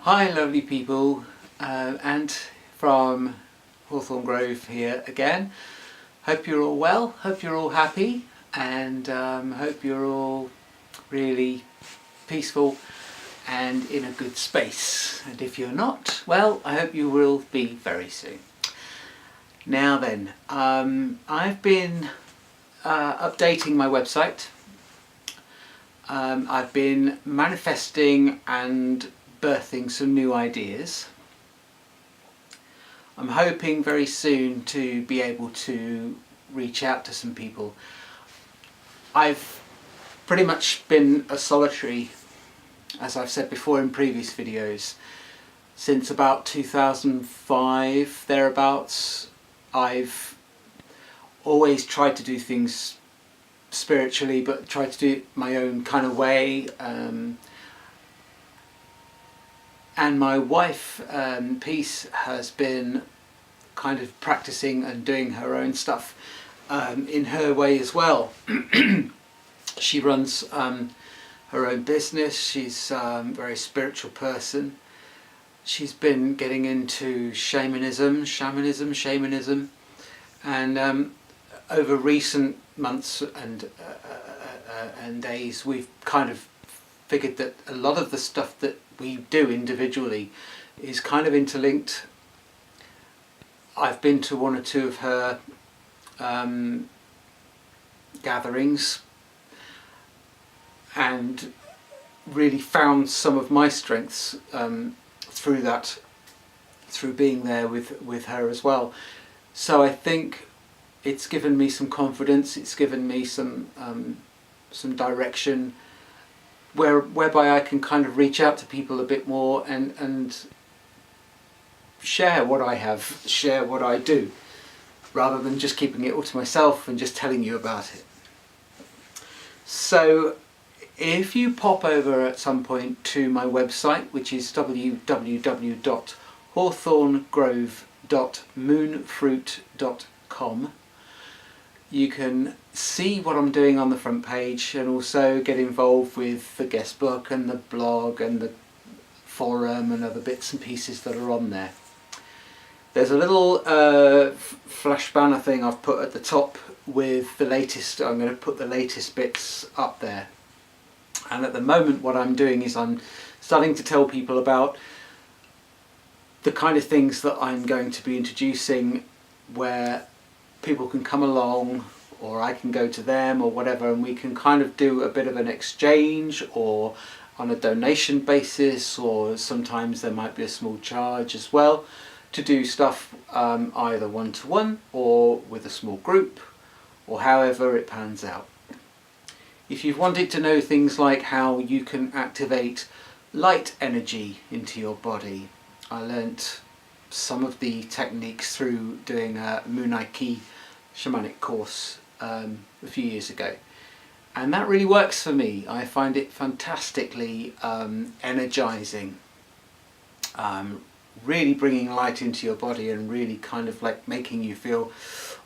Hi lovely people, and from Hawthorn Grove here again. Hope you're all well, hope you're all happy, and hope you're all really peaceful and in a good space. And if you're not, well, I hope you will be very soon. Now then, I've been updating my website. I've been manifesting and birthing some new ideas. I'm hoping very soon to be able to reach out to some people. I've pretty much been a solitary, as I've said before in previous videos, since about 2005 thereabouts. I've always tried to do things spiritually, but tried to do it my own kind of way. And my wife, Peace, has been kind of practicing and doing her own stuff in her way as well. She runs her own business. She's a very spiritual person. She's been getting into shamanism, and over recent months and days, we've kind of figured that a lot of the stuff that we do individually is kind of interlinked. I've been to one or two of her gatherings and really found some of my strengths through being there with her as well. So I think it's given me some confidence, it's given me some direction, whereby I can kind of reach out to people a bit more and share what I have, share what I do, rather than just keeping it all to myself and just telling you about it. So if you pop over at some point to my website, which is www.hawthorngrove.moonfruit.com, you can see what I'm doing on the front page and also get involved with the guest book and the blog and the forum and other bits and pieces that are on there. There's a little flash banner thing I've put at the top with the latest. I'm going to put the latest bits up there. And at the moment what I'm doing is I'm starting to tell people about the kind of things that I'm going to be introducing, where people can come along, or I can go to them or whatever, and we can kind of do a bit of an exchange, or on a donation basis, or sometimes there might be a small charge as well to do stuff either one-to-one or with a small group, or however it pans out. If you've wanted to know things like how you can activate light energy into your body, I learnt some of the techniques through doing a Munaiki shamanic course a few years ago, and that really works for me. I find it fantastically energizing, really bringing light into your body and really kind of like making you feel,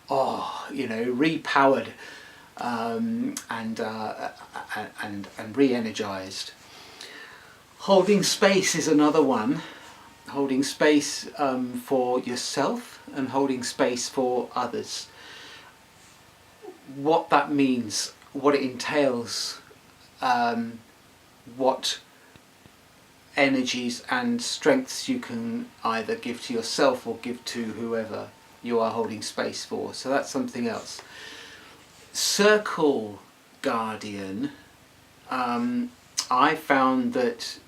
repowered and re-energized. Holding space is another one. Holding space for yourself and holding space for others. What that means, what it entails, what energies and strengths you can either give to yourself or give to whoever you are holding space for. So that's something else. Circle Guardian, I found that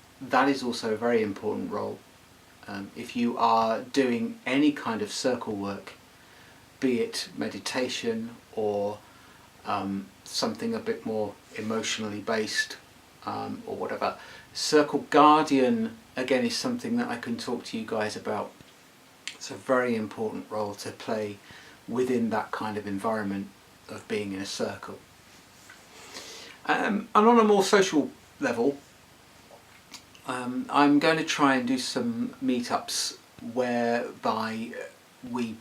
is also a very important role. If you are doing any kind of circle work, be it meditation or something a bit more emotionally based, or whatever, Circle Guardian again is something that I can talk to you guys about. It's a very important role to play within that kind of environment of being in a circle. And on a more social level, I'm going to try and do some meetups whereby we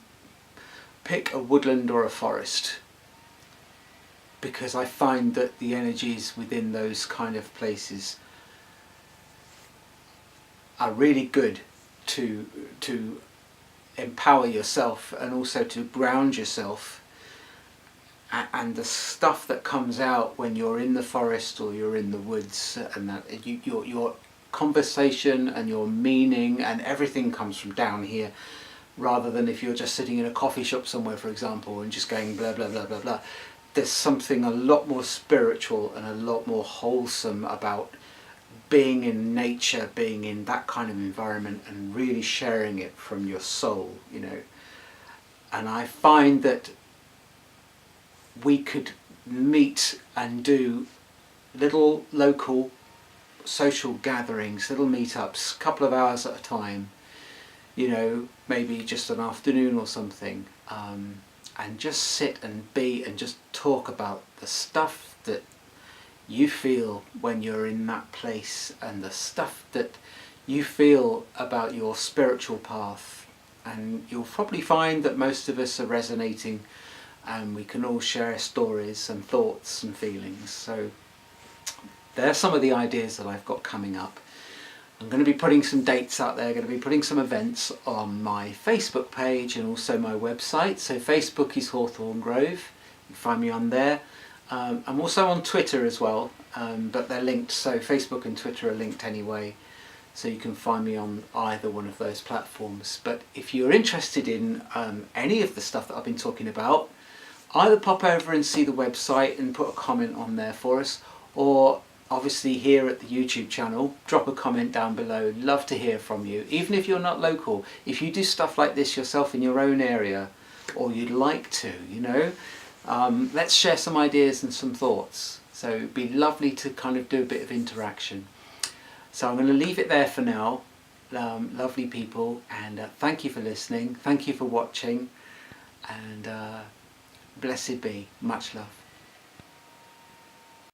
pick a woodland or a forest, because I find that the energies within those kind of places are really good to empower yourself and also to ground yourself. And the stuff that comes out when you're in the forest or you're in the woods, and that your conversation and your meaning and everything comes from down here, rather than if you're just sitting in a coffee shop somewhere, for example, and just going blah blah blah blah blah. There's something a lot more spiritual and a lot more wholesome about being in nature, being in that kind of environment, and really sharing it from your soul, you know. And I find that we could meet and do little local social gatherings, little meetups, a couple of hours at a time, you know, maybe just an afternoon or something, and just sit and be and just talk about the stuff that you feel when you're in that place, and the stuff that you feel about your spiritual path. And you'll probably find that most of us are resonating, and we can all share stories and thoughts and feelings. So there are some of the ideas that I've got coming up. I'm going to be putting some dates out there, going to be putting some events on my Facebook page and also my website. So Facebook is Hawthorn Grove, you can find me on there. I'm also on Twitter as well, but they're linked, so Facebook and Twitter are linked anyway, so you can find me on either one of those platforms. But if you're interested in any of the stuff that I've been talking about, either pop over and see the website and put a comment on there for us, or obviously here at the YouTube channel, drop a comment down below. Love to hear from you, even if you're not local. If you do stuff like this yourself in your own area, or you'd like to, you know, let's share some ideas and some thoughts. So it'd be lovely to kind of do a bit of interaction. So I'm going to leave it there for now. Lovely people, and thank you for listening, thank you for watching, and blessed be. Much love.